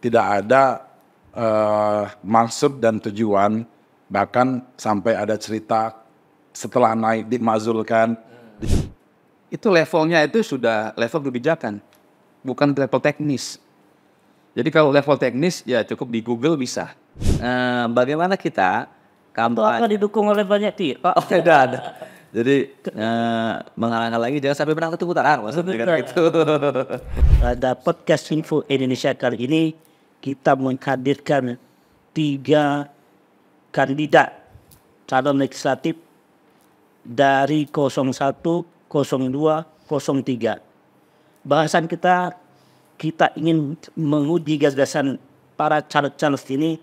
tidak ada maksud dan tujuan, bahkan sampai ada cerita setelah naik dimakzulkan. Itu levelnya itu sudah level kebijakan, bukan level teknis. Jadi kalau level teknis ya cukup di Google bisa. Bagaimana kita Apa didukung oleh banyak pihak? Oh, tidak ada. Jadi menghalang-halangi jangan sampai menang itu putaran maksudnya kan gitu. Pada podcast Info Indonesia kali ini kita menghadirkan 3 kandidat calon legislatif dari 01, 02, 03. Bahasan kita ingin menguji gagasan para caleg-caleg ini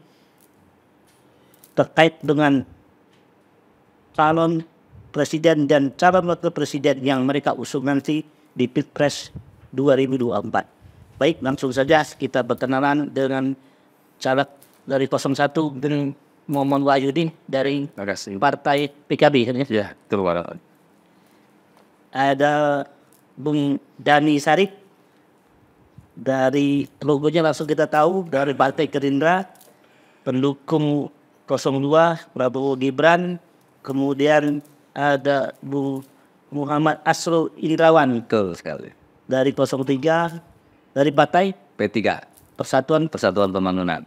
terkait dengan calon presiden dan calon wakil presiden yang mereka usung nanti di Pilpres 2024. Baik, langsung saja kita berkenalan dengan caleg dari 01 dengan Muhammad Wahyudin dari Partai PKB. Ya, betul Pak. Ada Bung Dani Sarip dari logonya langsung kita tahu dari Partai Gerindra, pendukung 02 Prabowo Gibran. Kemudian ada Bung Muhammad Asrul Indrawan Betul sekali. dari 03 dari Partai P3 Persatuan Persatuan Pembangunan.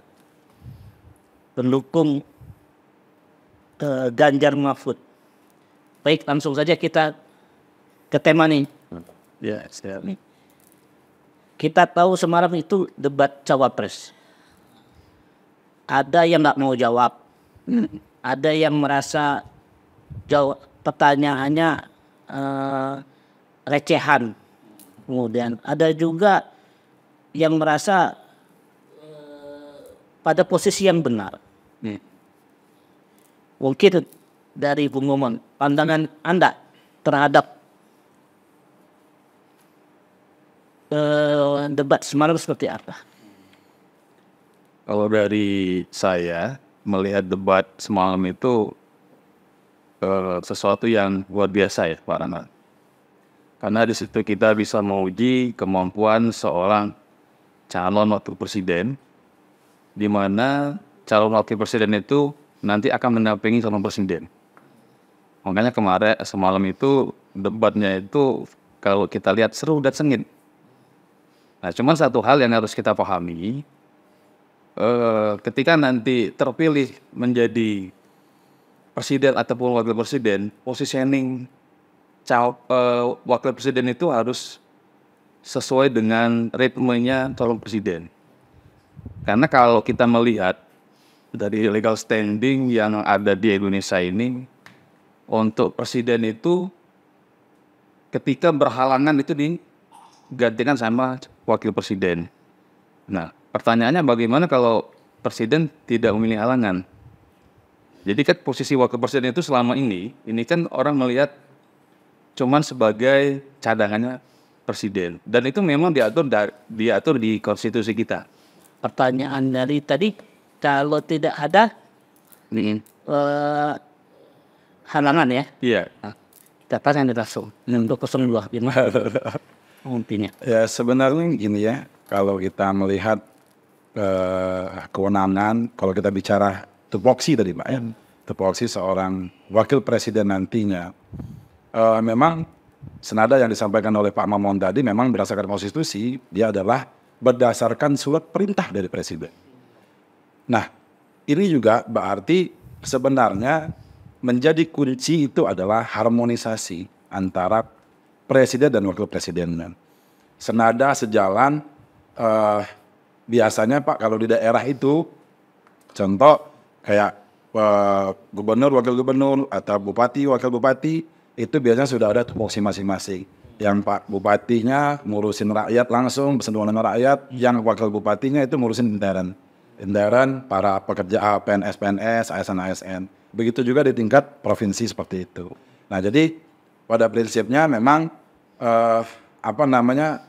pendukung Ganjar Mahfud. Baik, langsung saja kita ke tema nih. Ya, siap. Kita tahu semalam itu debat cawapres. Ada yang nggak mau jawab, ada yang merasa pertanyaannya recehan. Kemudian ada juga yang merasa pada posisi yang benar. Mungkin dari Bung Momon, pandangan Anda terhadap debat semalam seperti apa? Kalau dari saya melihat debat semalam itu sesuatu yang luar biasa ya Pak Rana. Karena di situ kita bisa menguji kemampuan seorang calon wakil presiden, di mana calon wakil presiden itu nanti akan mendampingi calon presiden. Makanya kemarin semalam itu debatnya itu kalau kita lihat seru dan sengit. Nah, cuman satu hal yang harus kita pahami, ketika nanti terpilih menjadi presiden ataupun wakil presiden, positioning wakil presiden itu harus sesuai dengan ritmenya calon presiden. Karena kalau kita melihat dari legal standing yang ada di Indonesia ini, untuk presiden itu ketika berhalangan itu digantikan sama wakil presiden. Nah, pertanyaannya bagaimana kalau presiden tidak memilih halangan? Jadi kan posisi wakil presiden itu selama ini kan orang melihat cuman sebagai cadangannya presiden. Dan itu memang diatur di konstitusi kita. Pertanyaan dari tadi, kalau tidak ada halangan ya? Iya. Dapat yang langsung untuk 02 intinya. Ya sebenarnya gini ya, kalau kita melihat kewenangan, kalau kita bicara tupoksi tadi Pak ya, tupoksi seorang wakil presiden nantinya, memang senada yang disampaikan oleh Pak Mamon tadi memang berdasarkan konstitusi, dia adalah berdasarkan surat perintah dari presiden. Nah, ini juga berarti sebenarnya menjadi kunci itu adalah harmonisasi antara presiden dan wakil presiden. Senada sejalan, biasanya Pak kalau di daerah itu, contoh kayak gubernur, wakil gubernur, atau bupati, wakil bupati, itu biasanya sudah ada tupoksi masing-masing. Yang Pak Bupatinya ngurusin rakyat langsung, bersentuhan dengan rakyat, yang wakil bupatinya itu ngurusin intern para pekerja PNS, ASN. Begitu juga di tingkat provinsi seperti itu. Nah jadi pada prinsipnya memang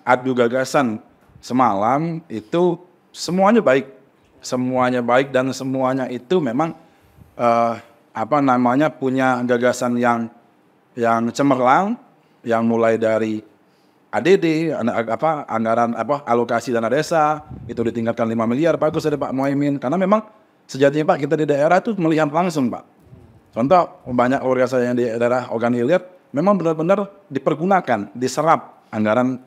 adu gagasan semalam itu semuanya baik dan semuanya itu memang punya gagasan yang cemerlang, yang mulai dari ADD, anggaran alokasi dana desa itu ditingkatkan 5 miliar, bagus dari Pak Muhaimin. Karena memang sejatinya Pak kita di daerah itu melihat langsung Pak. Contoh banyak warga saya yang di daerah Ogan Ilir memang benar-benar dipergunakan, diserap anggaran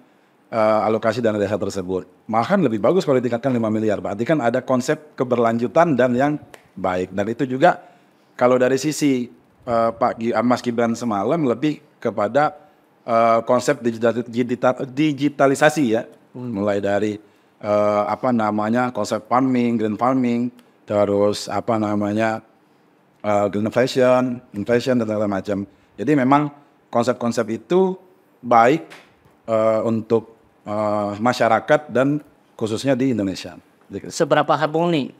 alokasi dana desa tersebut. Bahkan lebih bagus kalau ditingkatkan 5 miliar. Berarti kan ada konsep keberlanjutan dan yang baik. Dan itu juga kalau dari sisi Mas Gibran semalam lebih kepada konsep digitalisasi ya. Mulai dari konsep farming, green farming, terus green inflation dan segala macam. Jadi memang konsep-konsep itu baik untuk masyarakat dan khususnya di Indonesia. Seberapa harmoni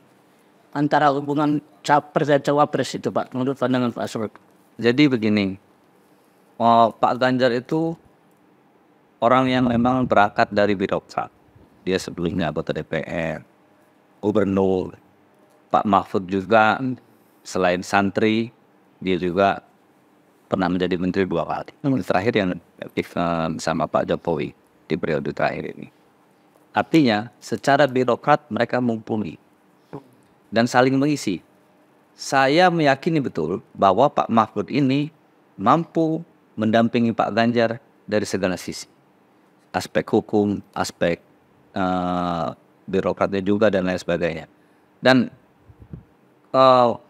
antara hubungan capres dan cawapres itu Pak, menurut pandangan Pak Asrul? Jadi begini, Pak Ganjar itu orang yang memang berangkat dari birokrat. Dia sebelumnya anggota DPR, gubernur. Pak Mahfud juga selain santri, dia juga pernah menjadi menteri 2 kali. Terakhir yang aktif sama Pak Jokowi di periode terakhir ini. Artinya secara birokrat mereka mumpuni dan saling mengisi. Saya meyakini betul bahwa Pak Mahfud ini mampu mendampingi Pak Ganjar dari segala sisi. Aspek hukum, aspek birokratnya juga dan lain sebagainya. Dan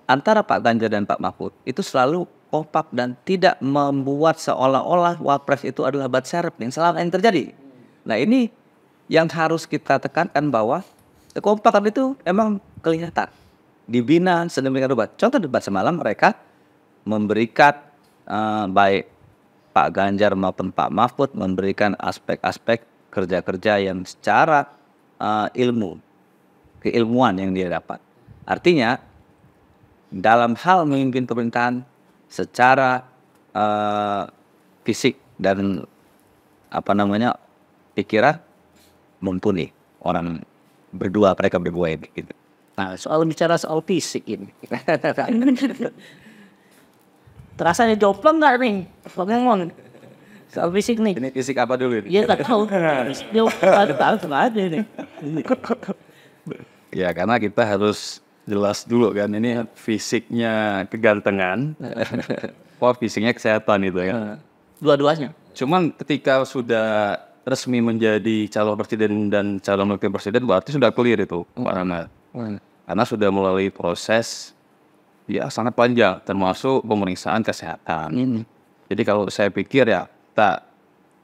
antara Pak Ganjar dan Pak Mahfud itu selalu kompak dan tidak membuat seolah-olah wapres itu adalah bat serep yang selama yang terjadi. Nah ini yang harus kita tekankan bahwa kekompakan itu emang kelihatan. Dibina sedemikian rupa. Contoh debat semalam mereka memberikan baik Pak Ganjar maupun Pak Mahfud memberikan aspek-aspek kerja-kerja yang secara keilmuan yang dia dapat. Artinya dalam hal memimpin pemerintahan secara fisik dan pikiran mumpuni orang mereka berdua ini. Gitu. Nah, bicara soal fisik ini. Terasa nih jomplang nggak nih? Ngomong soal fisik nih. Ini fisik apa dulu ini? Iya nggak tahu. Tahu nggak ada nih. Ya karena kita harus jelas dulu kan ini fisiknya kegantengan, fisiknya kesehatan itu ya. Dua-duanya. Cuman ketika sudah resmi menjadi calon presiden dan calon wakil presiden berarti sudah clear itu Pak Rana. Karena sudah melalui proses ya sangat panjang termasuk pemeriksaan kesehatan. Jadi kalau saya pikir ya kita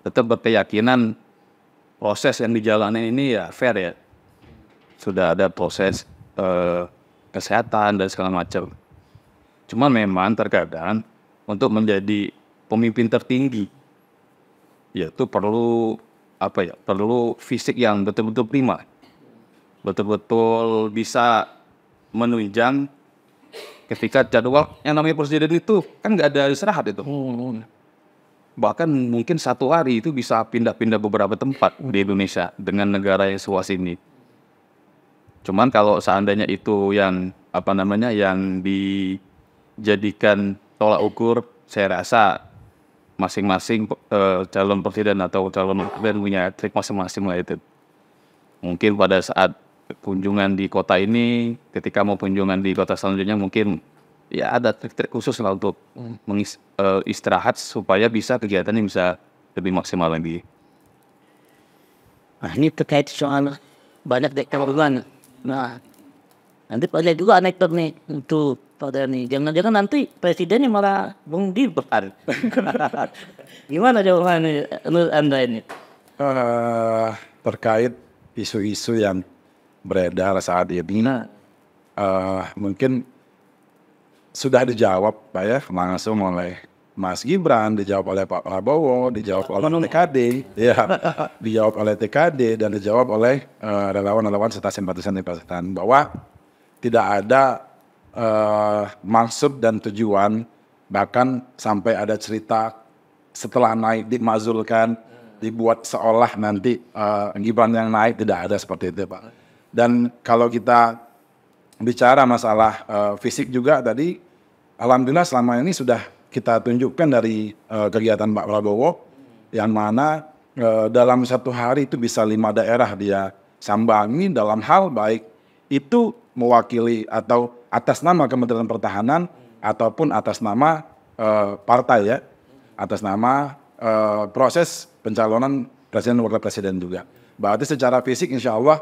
tetap berkeyakinan proses yang dijalani ini ya fair ya. Sudah ada proses kesehatan dan segala macam. Cuman memang terkadang untuk menjadi pemimpin tertinggi yaitu perlu perlu fisik yang betul-betul prima. Betul-betul bisa menunjang ketika jadwal yang namanya presiden itu kan nggak ada istirahat itu. Bahkan mungkin 1 hari itu bisa pindah-pindah beberapa tempat di Indonesia dengan negara yang seluas ini. Cuman kalau seandainya itu yang yang dijadikan tolak ukur, saya rasa masing-masing calon presiden atau calon presiden punya trik masing-masing lah itu. Mungkin pada saat kunjungan di kota ini, ketika mau kunjungan di kota selanjutnya mungkin ya ada trik-trik khusus lah untuk istirahat supaya bisa kegiatannya bisa lebih maksimal lagi. Nah ini terkait soal banyak deklarasi. Nah nanti banyak juga anekdot nih untuk pada nih. Jangan-jangan nanti presidennya malah Bung Gibran. Gimana jawabannya menurut Anda ini? Terkait isu-isu yang beredar saat ini, mungkin sudah dijawab Pak ya langsung oleh Mas Gibran, dijawab oleh Pak Prabowo, dijawab oleh TKD, ya, dijawab oleh TKD dan dijawab oleh relawan-relawan serta simpatisan-simpatisan bahwa tidak ada maksud dan tujuan, bahkan sampai ada cerita setelah naik dimakzulkan, dibuat seolah nanti Gibran yang naik, tidak ada seperti itu Pak. Dan kalau kita bicara masalah fisik juga tadi, alhamdulillah selama ini sudah kita tunjukkan dari kegiatan Pak Prabowo, yang mana dalam satu hari itu bisa 5 daerah dia sambangi dalam hal baik itu mewakili atau atas nama Kementerian Pertahanan ataupun atas nama partai ya, atas nama proses pencalonan presiden dan wakil presiden juga. Berarti secara fisik insya Allah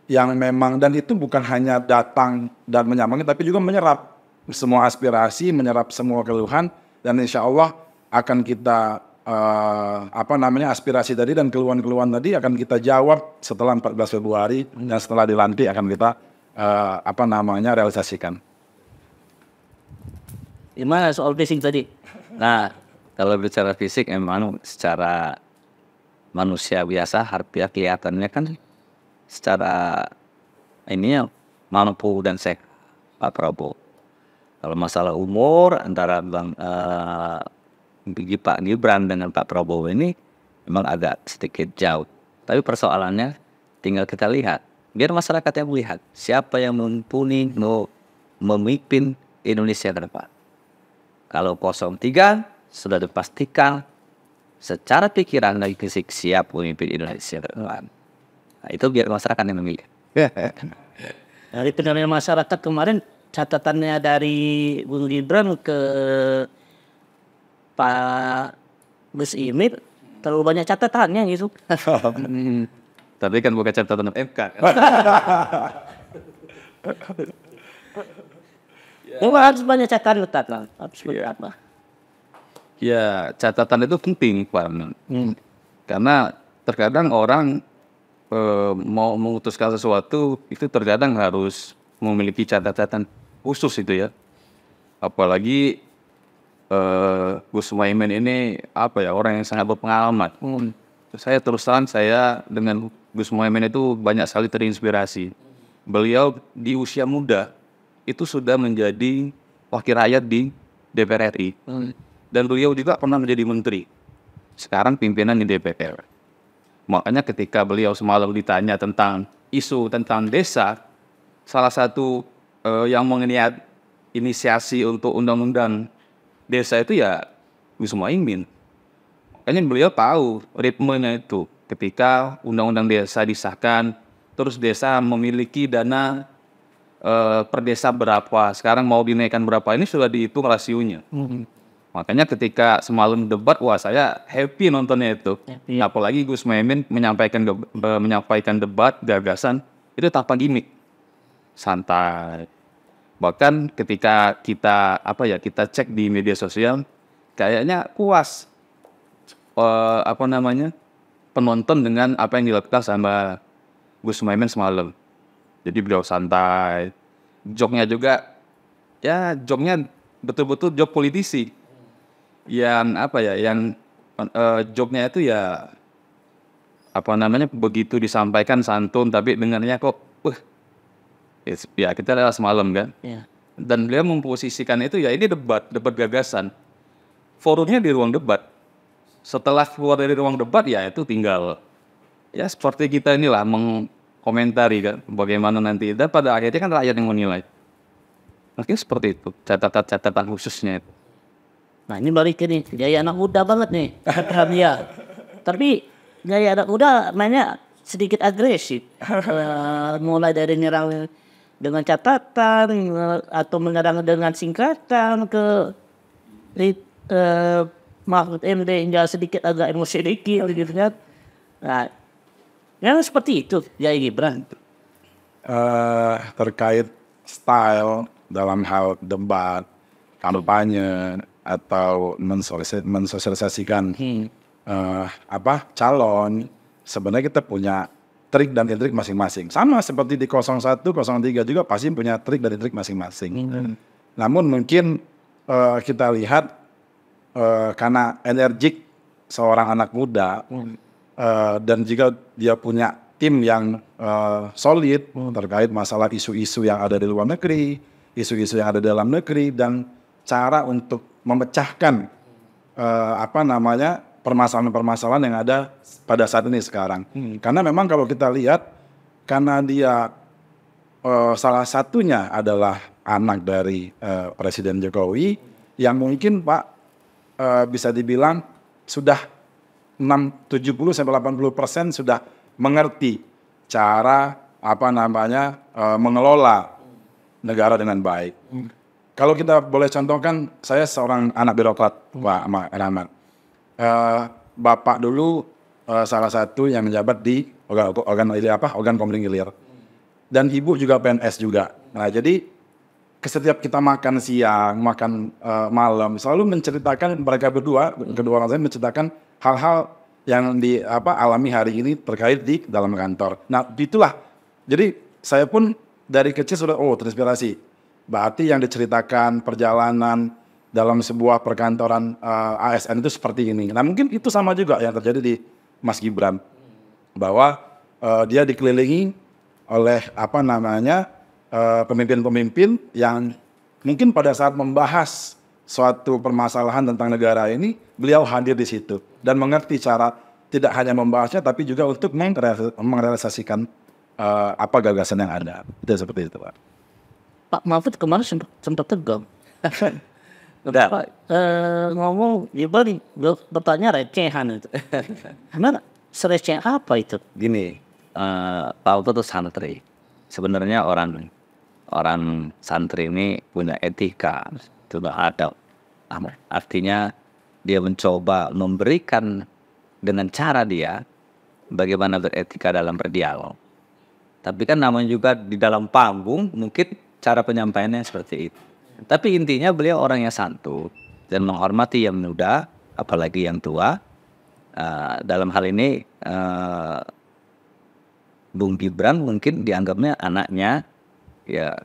yang memang, dan itu bukan hanya datang dan menyambangi tapi juga menyerap semua aspirasi, menyerap semua keluhan, dan insya Allah akan kita aspirasi tadi dan keluhan-keluhan tadi akan kita jawab setelah 14 Februari dan setelah dilantik akan kita realisasikan. Gimana soal fisik tadi? Nah, kalau bicara fisik emang secara manusia biasa harfiah kelihatannya kan secara ini ya mampu dan sehat Pak Prabowo. Kalau masalah umur antara Pak Gibran dengan Pak Prabowo ini memang agak sedikit jauh. Tapi persoalannya tinggal kita lihat. Biar masyarakat yang melihat siapa yang mumpuni memimpin Indonesia ke depan. Kalau 03 sudah dipastikan secara pikiran dan fisik siap memimpin Indonesia ke depan. Nah, itu biar masyarakat yang memilih. Dari penilaian masyarakat kemarin catatannya dari Bung Gibran ke Pak Gus Imin terlalu banyak catatannya gitu. Tapi kan bukan catatan MK. Harus banyak catatan. Harus banyak apa? Ya, catatan itu penting, Pak. Karena terkadang orang mau memutuskan sesuatu itu terkadang harus memiliki catatan khusus itu ya. Apalagi Gus Muhaimin ini orang yang sangat berpengalaman. Saya terus terang saya dengan Gus Muhaimin itu banyak sekali terinspirasi. Beliau di usia muda itu sudah menjadi wakil rakyat di DPR RI. Dan beliau juga pernah menjadi menteri. Sekarang pimpinan di DPR. Makanya ketika beliau semalam ditanya tentang isu tentang desa, salah satu yang menginisiasi untuk undang-undang desa itu ya Gus Muhaimin. Makanya beliau tahu ritmenya itu. Ketika undang-undang desa disahkan, terus desa memiliki dana per desa berapa, sekarang mau dinaikkan berapa, ini sudah dihitung rasionya. Makanya ketika semalam debat, wah saya happy nontonnya itu. Apalagi Gus Muhaimin menyampaikan debat, gagasan, itu tanpa gimmick. Santai. Bahkan ketika kita kita cek di media sosial, kayaknya puas penonton dengan apa yang dilakukan sama Gus Muhaimin semalam. Jadi beliau santai, joknya juga ya joknya betul-betul jok politisi. Yang joknya itu ya begitu disampaikan santun tapi dengarnya kok ya kita lihat semalam kan. Yeah. Dan beliau memposisikan itu ya ini debat gagasan. Forumnya di ruang debat. Setelah keluar dari ruang debat ya itu tinggal ya seperti kita inilah mengkomentari kan bagaimana nanti, dan pada akhirnya kan rakyat yang menilai. Mungkin seperti itu catatan khususnya itu. Nah ini balik ini gaya anak muda banget nih. Ya. Tapi gaya anak muda mainnya sedikit agresif. Mulai dari nyerang dengan catatan atau menyerang dengan singkatan ke Mahfud MD hingga sedikit agak emosi sedikit gitu kan. Nah, yang seperti itu ya Gibran. Terkait style dalam hal debat, kampanye atau mensosialisasikan calon, sebenarnya kita punya trik dan trik masing-masing. Sama seperti di 01, 03 juga pasti punya trik dan trik masing-masing. Namun mungkin kita lihat karena energik seorang anak muda dan jika dia punya tim yang solid terkait masalah isu-isu yang ada di luar negeri, isu-isu yang ada di dalam negeri, dan cara untuk memecahkan permasalahan-permasalahan yang ada pada saat ini sekarang. Karena memang kalau kita lihat, karena dia salah satunya adalah anak dari Presiden Jokowi, yang mungkin Pak bisa dibilang sudah 70-80% sudah mengerti cara mengelola negara dengan baik. Kalau kita boleh contohkan, saya seorang anak birokrat, Pak Rahmat. Bapak dulu salah satu yang menjabat di organ komunikasi hilir. Dan ibu juga PNS juga. Nah, jadi setiap kita makan siang, makan malam, selalu menceritakan mereka berdua, kedua orang saya menceritakan hal-hal yang alami hari ini terkait di dalam kantor. Nah, itulah. Jadi saya pun dari kecil sudah terinspirasi. Berarti yang diceritakan perjalanan dalam sebuah perkantoran ASN itu seperti ini. Nah, mungkin itu sama juga yang terjadi di Mas Gibran, bahwa dia dikelilingi oleh pemimpin-pemimpin yang mungkin pada saat membahas suatu permasalahan tentang negara ini, beliau hadir di situ dan mengerti cara tidak hanya membahasnya, tapi juga untuk merealisasikan gagasan yang ada. Itu seperti itu, Pak. Pak Mahfud kemarin sempat tegang. Udah. Ngomong, Gibran bertanya recehan itu. Gimana? Sereceh apa itu? Gini, Pak Mahfud itu santri. Sebenarnya orang santri ini punya etika, sudah ada. Artinya dia mencoba memberikan dengan cara dia bagaimana beretika dalam berdialog. Tapi kan namanya juga di dalam panggung mungkin cara penyampaiannya seperti itu. Tapi intinya beliau orang yang santun dan menghormati yang muda, apalagi yang tua. Dalam hal ini Bung Gibran mungkin dianggapnya anaknya ya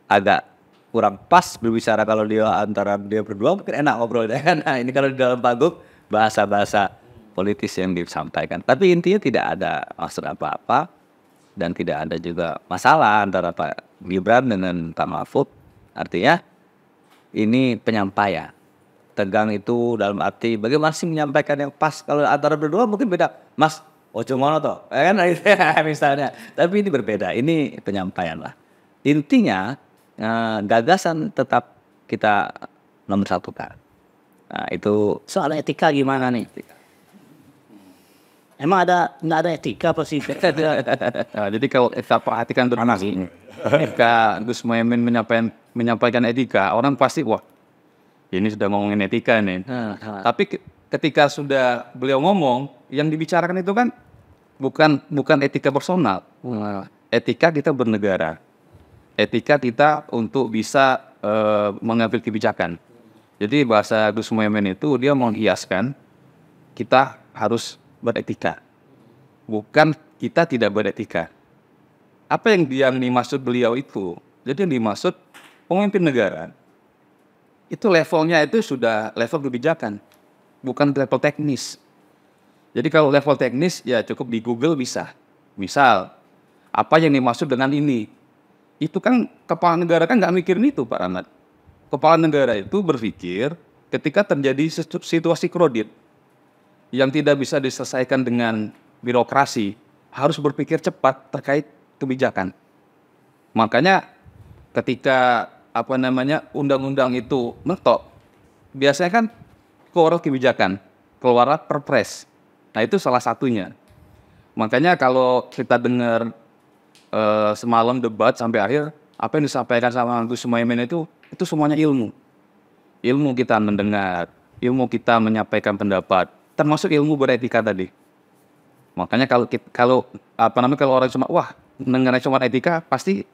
agak kurang pas berbicara kalau dia antara dia berdua mungkin enak ngobrol ya kan. Nah, ini kalau di dalam panggung bahasa-bahasa politis yang disampaikan. Tapi intinya tidak ada maksud apa-apa dan tidak ada juga masalah antara Pak Gibran dengan Pak Mahfud. Artinya ini penyampaian. Tegang itu dalam arti bagaimana sih menyampaikan yang pas. Kalau antara berdua mungkin beda. Mas, ojo ngono toh, kan misalnya. Tapi ini berbeda. Ini penyampaian lah. Intinya gagasan tetap kita nomor satu kan. Nah, itu Soal etika gimana nih? Emang nggak ada etika apa sih? Nah, jadi kalau kita perhatikan betul, ketika Gus Muhaimin menyampaikan etika, orang pasti wah ini sudah ngomongin etika nih. Tapi ketika sudah beliau ngomong, yang dibicarakan itu kan bukan etika personal, etika kita bernegara, etika kita untuk bisa mengambil kebijakan. Jadi bahasa Gus Muhaimin itu dia menghiaskan kita harus beretika, bukan kita tidak beretika. Apa yang dimaksud beliau itu? Jadi yang dimaksud pemimpin negara itu levelnya itu sudah level kebijakan, bukan level teknis. Jadi kalau level teknis ya cukup di Google bisa. Misal apa yang dimaksud dengan ini? Itu kan kepala negara kan nggak mikirin itu, Pak Rahmat. Kepala negara itu berpikir ketika terjadi situasi kredit yang tidak bisa diselesaikan dengan birokrasi, harus berpikir cepat terkait kebijakan. Makanya ketika undang-undang itu mentok, biasanya kan keluar kebijakan, keluar perpres. Nah, itu salah satunya. Makanya kalau kita dengar semalam debat sampai akhir, apa yang disampaikan sama Gus Muhaimin itu semuanya ilmu. Ilmu kita mendengar, ilmu kita menyampaikan pendapat, termasuk ilmu beretika tadi. Makanya kalau orang cuma mengenai cuma etika pasti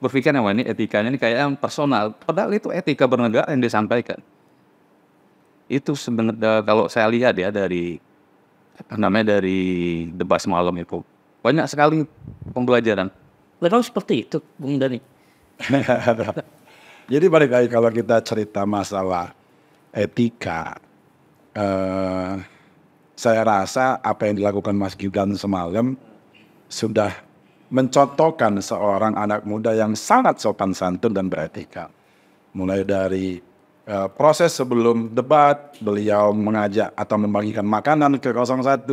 berpikir wah ini etikanya ini kayak yang personal. Padahal itu etika bernegara yang disampaikan. Itu sebenarnya kalau saya lihat ya dari debat semalam itu banyak sekali pembelajaran. Memang seperti itu, Bung Dani. Jadi balik lagi kalau kita cerita masalah etika, saya rasa apa yang dilakukan Mas Gibran semalam sudah mencontohkan seorang anak muda yang sangat sopan santun dan beretika. Mulai dari proses sebelum debat, beliau mengajak atau membagikan makanan ke 01,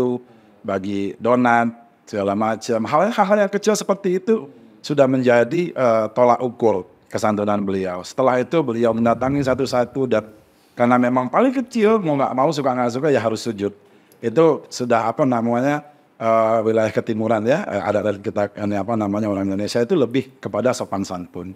bagi donat, segala macam. Hal-hal yang kecil seperti itu sudah menjadi tolak ukur kesantunan beliau. Setelah itu beliau mendatangi satu-satu dan karena memang paling kecil, mau nggak mau, suka nggak suka ya harus sujud. itu sudah apa namanya wilayah ketimuran ya, ada kita ini apa namanya orang Indonesia itu lebih kepada sopan santun.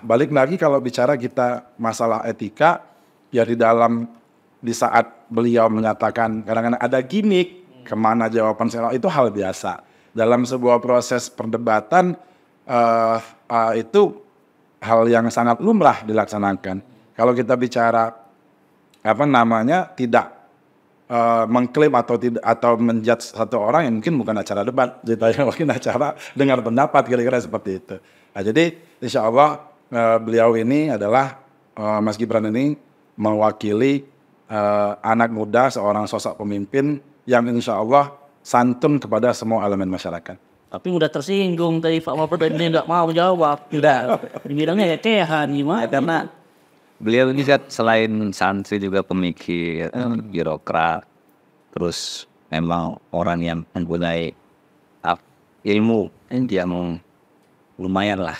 Balik lagi kalau bicara kita masalah etika, ya di saat beliau menyatakan kadang-kadang ada gimmick, kemana jawaban saya, itu hal biasa. Dalam sebuah proses perdebatan, itu hal yang sangat lumrah dilaksanakan. Kalau kita bicara apa namanya tidak mengklaim atau menjudge satu orang yang mungkin bukan acara debat, mungkin acara dengar pendapat kira-kira seperti itu. Jadi insya Allah beliau ini adalah Mas Gibran ini mewakili anak muda, seorang sosok pemimpin yang insya Allah santun kepada semua elemen masyarakat. Tapi udah tersinggung tadi Pak Mahfud ini nggak mau jawab. Udah dibilangnya cehan gimana? Karena beliau ini kan selain santri juga pemikir, birokrat, terus memang orang yang mempunyai ilmu, dia mau lumayan lah.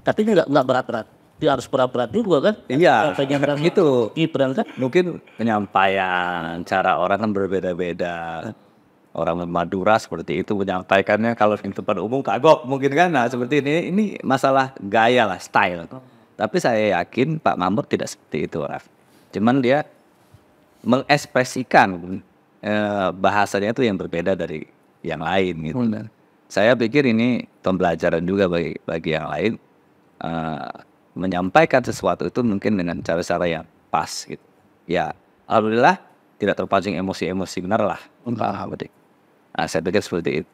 tapi ini nggak berat-berat. Dia harus berat-berat juga kan? Iya, itu. Gibran kan? Mungkin penyampaian cara orang kan berbeda-beda. Orang Madura seperti itu menyampaikannya, kalau di tempat umum kagok mungkin kan. Nah seperti ini masalah gaya lah, style. Tapi saya yakin Pak Mahfud tidak seperti itu, Raf. Cuman dia mengekspresikan bahasanya itu yang berbeda dari yang lain gitu. Saya pikir ini pembelajaran juga bagi yang lain, menyampaikan sesuatu itu mungkin dengan cara-cara yang pas gitu. Ya, alhamdulillah tidak terpancing emosi-emosi, benar lah Pak Mahfud. Nah, saya pikir seperti itu.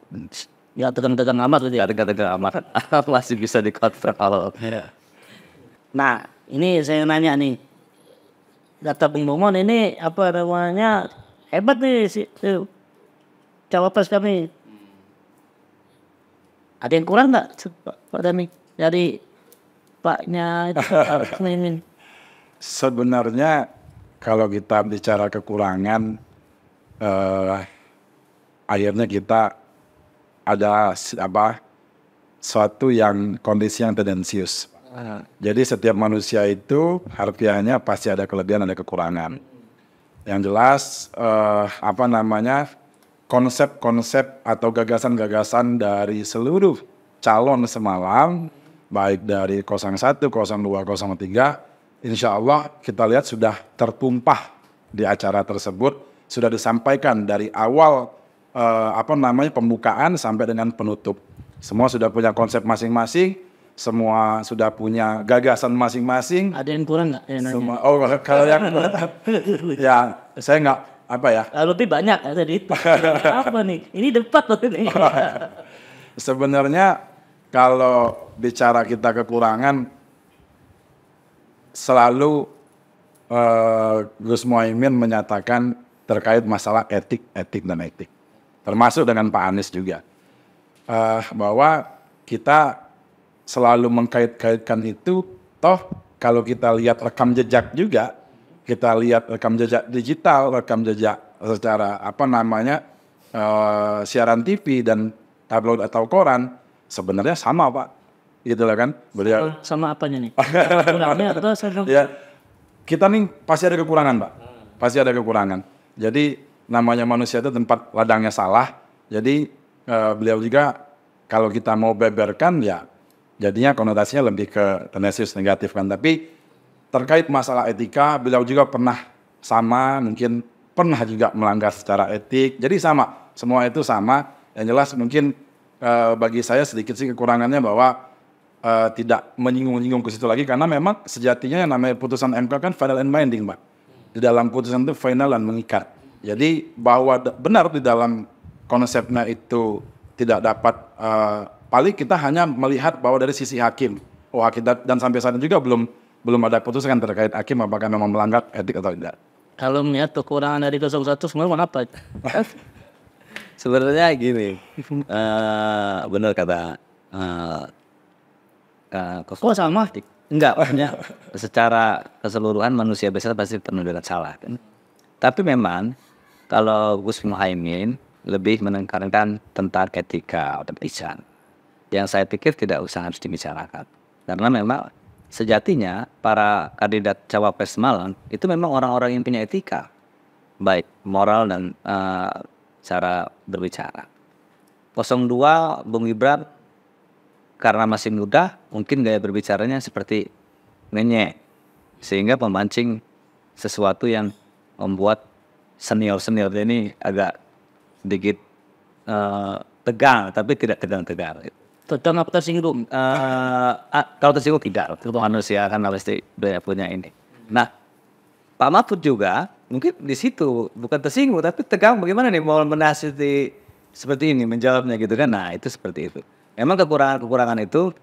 Ya tegang-tegang amat gitu ya. Tegang-tegang amat. Masih bisa dikonfirm kalau. Nah, ini saya nanya nih. Data Bung Momon ini apa namanya hebat nih si cawapres kami. Ada yang kurang nggak Pak Dami dari Paknya itu? Sebenarnya kalau kita bicara kekurangan, akhirnya kita ada suatu kondisi yang tendensius. Jadi setiap manusia itu harfiahnya pasti ada kelebihan, ada kekurangan. Yang jelas konsep-konsep atau gagasan-gagasan dari seluruh calon semalam, baik dari 01, 02, 03, insya Allah kita lihat sudah tertumpah di acara tersebut, sudah disampaikan dari awal pembukaan sampai dengan penutup. Semua sudah punya konsep masing-masing, semua sudah punya gagasan masing-masing. Ada yang kurang nggak? Semua, kalau yang ya saya nggak lebih banyak tadi itu. Apa nih? Ini debat loh ini. Sebenarnya kalau bicara kita kekurangan, selalu Gus Muhaimin menyatakan terkait masalah etik dan etik. Termasuk dengan Pak Anies juga. Bahwa kita selalu mengkait-kaitkan itu, toh kalau kita lihat rekam jejak juga, kita lihat rekam jejak digital, rekam jejak secara siaran TV dan tabloid atau koran, sebenarnya sama Pak. Gitu lah kan. Beliau sama apanya nih? Kurangnya atau ya, kita nih pasti ada kekurangan Pak. Pasti ada kekurangan. Jadi namanya manusia itu tempat ladangnya salah. Jadi beliau juga kalau kita mau beberkan ya jadinya konotasinya lebih ke tendensius negatif kan. Tapi terkait masalah etika, beliau juga mungkin pernah juga melanggar secara etik. Jadi sama, semua itu sama. Yang jelas mungkin bagi saya sedikit sih kekurangannya bahwa tidak menyinggung-nyinggung ke situ lagi, karena memang sejatinya yang namanya putusan MK kan final and binding, Pak. Di dalam putusan itu final dan mengikat. Jadi bahwa benar di dalam konsepnya itu tidak dapat, paling kita hanya melihat bahwa dari sisi hakim. Hakim dan sampai saat ini juga belum ada putusan terkait hakim apakah memang melanggar etik atau tidak. Kalau melihat kekurangan dari 01 sebenarnya apa? Sebenarnya gini, benar kata kok sama? Enggak, maksudnya secara keseluruhan manusia biasa pasti penuh dengan salah. Kan? Tapi memang kalau Gus Muhaimin lebih menekankan tentang etika dan lisan, yang saya pikir tidak usah harus dibicarakan. Karena memang sejatinya para kandidat cawapres semalam itu memang orang-orang yang punya etika. baik moral dan cara berbicara. 02 Bung Gibran karena masih muda, mungkin gaya berbicaranya seperti ngenyek, sehingga memancing sesuatu yang membuat senior ini agak sedikit tegang, tapi tidak tegang-tegang. Tegang apa tersinggung? Kalau tersinggung tidak, itu manusia kan pasti punya ini. Nah, Pak Mahfud juga mungkin di situ bukan tersinggung, tapi tegang. Bagaimana nih mau menasihati seperti ini, menjawabnya gitu kan? Nah, itu seperti itu. Memang kekurangan itu,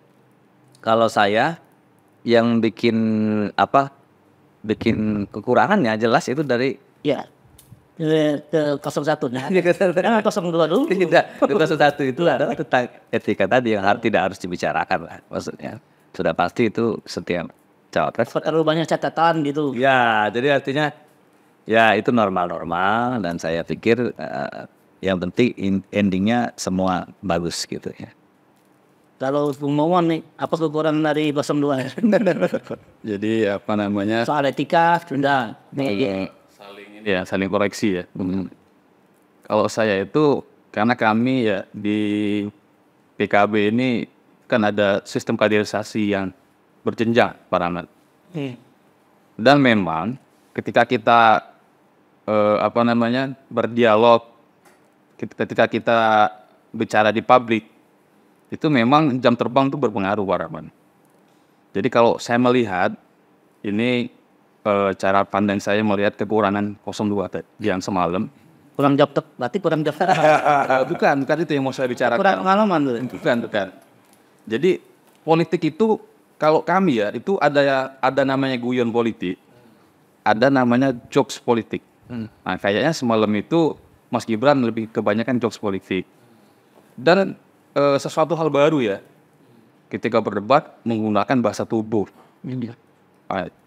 kalau saya yang bikin kekurangannya jelas itu dari Ya. Ke 01. Nah, 02 dulu. tidak, itu satu itu adalah tentang etika tadi yang tidak harus dibicarakan lah. Maksudnya sudah pasti itu setiap cawapres. Terlalu banyak catatan gitu. Ya, jadi artinya ya itu normal dan saya pikir yang penting endingnya semua bagus gitu ya. Kalau Bung Momon nih, apa kekurangan dari 02? Jadi apa namanya, Soal etika, sudah. Nih, saling koreksi ya. Kalau saya itu, karena kami ya di PKB ini kan ada sistem kaderisasi yang berjenjang, Pak Rahmat. Dan memang ketika kita berdialog, ketika kita bicara di publik, itu memang jam terbang itu berpengaruh, Pak Rahmat. Jadi kalau saya melihat ini cara pandang saya melihat kekurangan 02 tadi yang semalam. kurang job, berarti kurang job. Bukan itu yang mau saya bicarakan. Kurang pengalaman tuh. Bukan. Jadi politik itu kalau kami ya itu ada namanya guyon politik, ada namanya jokes politik. Nah kayaknya semalam itu Mas Gibran lebih kebanyakan jokes politik. Dan sesuatu hal baru ya, ketika berdebat menggunakan bahasa tubuh.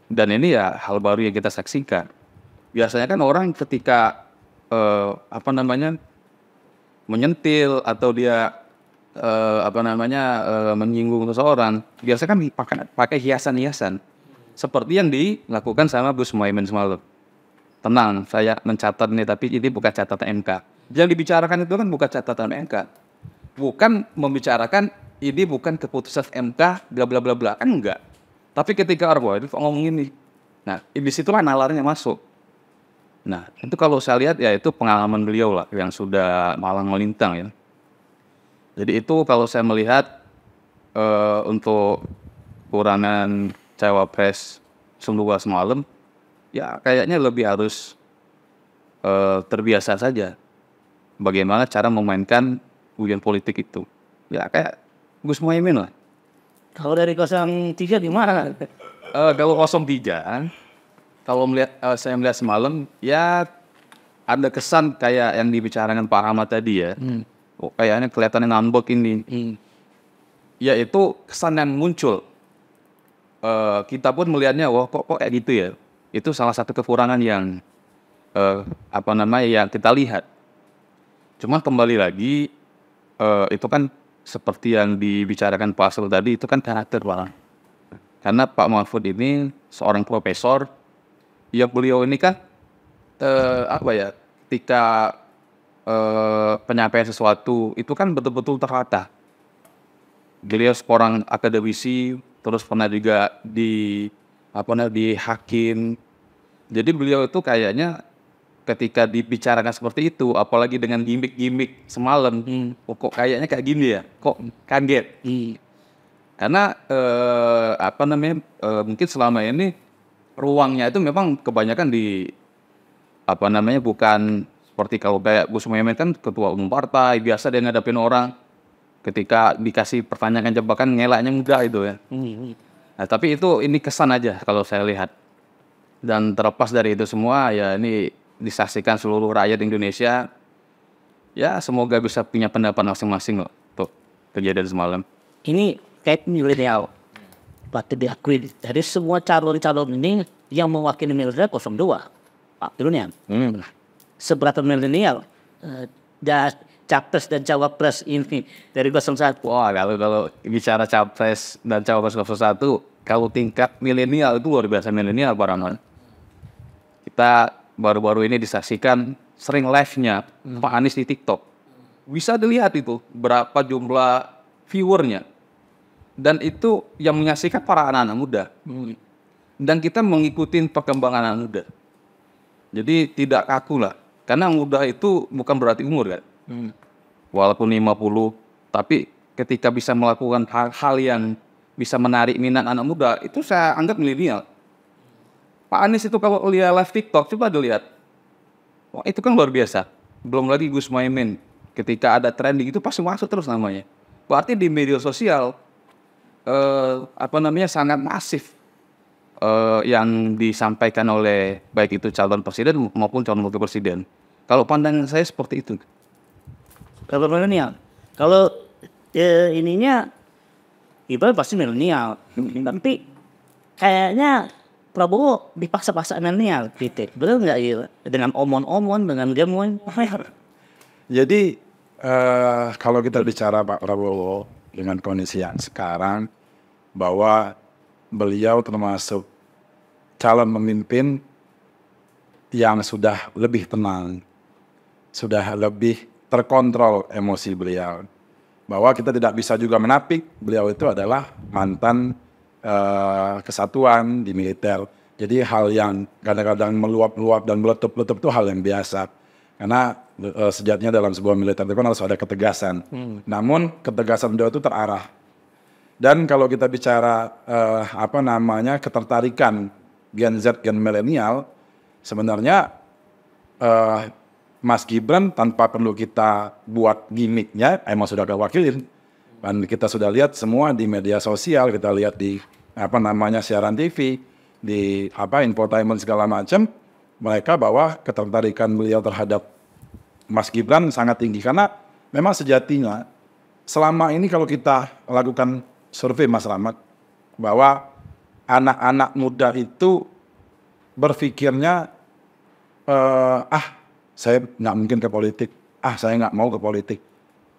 Dan ini ya hal baru yang kita saksikan. Biasanya kan orang ketika menyentil atau dia menyinggung seseorang, biasanya kan pakai hiasan-hiasan seperti yang dilakukan sama Gus Muhaimin semalam. Tenang, saya mencatat ini, tapi ini bukan catatan MK. Yang dibicarakan itu kan bukan catatan MK, bukan membicarakan ini bukan keputusan MK bla bla bla bla, kan enggak. Tapi ketika orang ngomong ini, nah di situlah nalarnya masuk. Nah itu kalau saya lihat ya itu pengalaman beliau lah yang sudah malang melintang ya. Jadi itu kalau saya melihat untuk kekurangan cawapres 02 semalam, ya kayaknya lebih harus terbiasa saja bagaimana cara memainkan guyon politik itu. Ya kayak Gus Muhaimin lah. Kalau dari 03 gimana? Kalau 03, kalau saya melihat semalam, ya ada kesan kayak yang dibicarakan Pak Ahmad tadi ya. Kayaknya kelihatannya ngambek ini. Ya itu kesan yang muncul. Kita pun melihatnya, wah kok kayak gitu ya. Itu salah satu kekurangan yang yang kita lihat. Cuma kembali lagi, itu kan seperti yang dibicarakan Pak Asrul tadi, itu kan karakter Pak. Karena Pak Mahfud ini seorang profesor, ya beliau ini kan ketika penyampaian sesuatu itu kan betul-betul tertata. Beliau seorang akademisi, terus pernah juga di hakim. Jadi beliau itu kayaknya ketika dibicarakan seperti itu, apalagi dengan gimmick-gimmick semalam, kok kayaknya kayak gini ya, kok kaget. Karena mungkin selama ini ruangnya itu memang kebanyakan bukan seperti kalau kayak Gus Muhaimin kan ketua umum partai, biasa dia ngadapin orang, ketika dikasih pertanyaan jebakan ngelaknya enggak itu ya. Nah, tapi ini kesan aja kalau saya lihat. Dan terlepas dari itu semua ya ini disaksikan seluruh rakyat Indonesia, ya semoga bisa punya pendapat masing-masing loh untuk kejadian semalam. Ini kayak milenial, patut diakui. Dari semua calon-calon ini yang mewakili milenial 02, Pak Turunnya. Seberapa milenial capres dan cawapres ini dari 01? Wah kalau bicara capres dan cawapres 01, kalau tingkat milenial itu luar biasa milenial Pak Rahman. Kita baru-baru ini disaksikan sering live-nya Pak Anies di TikTok. Bisa dilihat itu berapa jumlah viewernya. Dan itu yang menyaksikan para anak-anak muda. Dan kita mengikuti perkembangan anak muda. Jadi tidak kaku lah. Karena muda itu bukan berarti umur kan. Walaupun 50, tapi ketika bisa melakukan hal-hal yang bisa menarik minat anak muda, itu saya anggap milenial. Pak Anies itu kalau lihat live TikTok, coba dilihat. Wah, itu kan luar biasa. Belum lagi Gus Muhaimin. Ketika ada trending itu pasti masuk terus namanya. Berarti di media sosial sangat masif yang disampaikan oleh baik itu calon presiden maupun calon wakil presiden. Kalau pandangan saya seperti itu. Kalau milenial, kalau ininya Gibran pasti milenial, tapi kayaknya Prabowo dipaksa-paksa milenial, gitu. Betul nggak ya? Dengan omon-omon, dengan jamuan. Jadi kalau kita bicara Pak Prabowo dengan kondisi yang sekarang, bahwa beliau termasuk calon pemimpin yang sudah lebih tenang, sudah lebih terkontrol emosi beliau. Bahwa kita tidak bisa juga menapik beliau itu adalah mantan kesatuan di militer. Jadi hal yang kadang-kadang meluap-luap dan meletup-letup itu hal yang biasa. Karena sejatinya dalam sebuah militer itu kan harus ada ketegasan. Namun ketegasan beliau itu terarah. Dan kalau kita bicara ketertarikan Gen Z, Gen milenial, sebenarnya Mas Gibran tanpa perlu kita buat gimmicknya, emang sudah kewakilin. Dan kita sudah lihat semua di media sosial, kita lihat di siaran TV, di infotainment segala macam, mereka bahwa ketertarikan beliau terhadap Mas Gibran sangat tinggi. Karena memang sejatinya selama ini kalau kita lakukan survei Mas Rahmat, bahwa anak-anak muda itu berpikirnya saya nggak mungkin ke politik, saya nggak mau ke politik.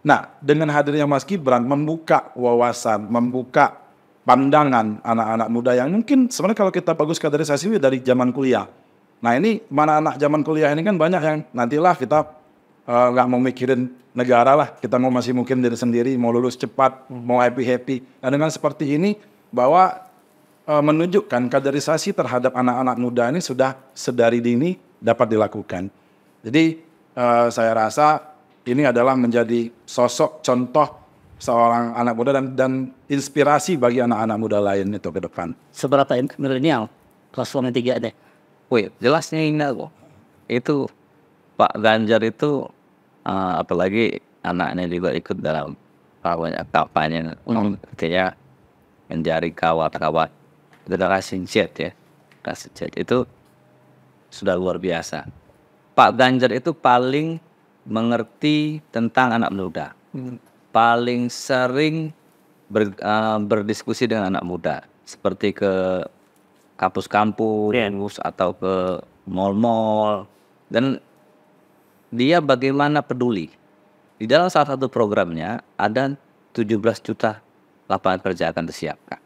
Nah, dengan hadirnya Mas Gibran membuka wawasan, membuka pandangan anak-anak muda yang mungkin sebenarnya kalau kita bagus kaderisasi dari zaman kuliah. Nah ini mana anak zaman kuliah ini kan banyak yang nantilah kita nggak mau mikirin negara lah, kita mau masih mungkin diri sendiri, mau lulus cepat, mau happy-happy. Nah dengan seperti ini bahwa menunjukkan kaderisasi terhadap anak-anak muda ini sudah sedari dini dapat dilakukan. Jadi saya rasa ini adalah menjadi sosok contoh seorang anak muda dan inspirasi bagi anak-anak muda lain itu ke depan. Seberapa milenial kelas 3 deh? Wih, jelasnya ini kok. Itu Pak Ganjar itu apalagi anaknya juga ikut dalam kampanye, artinya menjadi kawat-kawat generasi Z ya. Generasi Z itu sudah luar biasa. Pak Ganjar itu paling mengerti tentang anak muda, paling sering berdiskusi dengan anak muda, seperti ke kampus-kampus atau ke mall-mall, dan dia bagaimana peduli. Di dalam salah satu programnya ada 17 juta lapangan kerja akan disiapkan.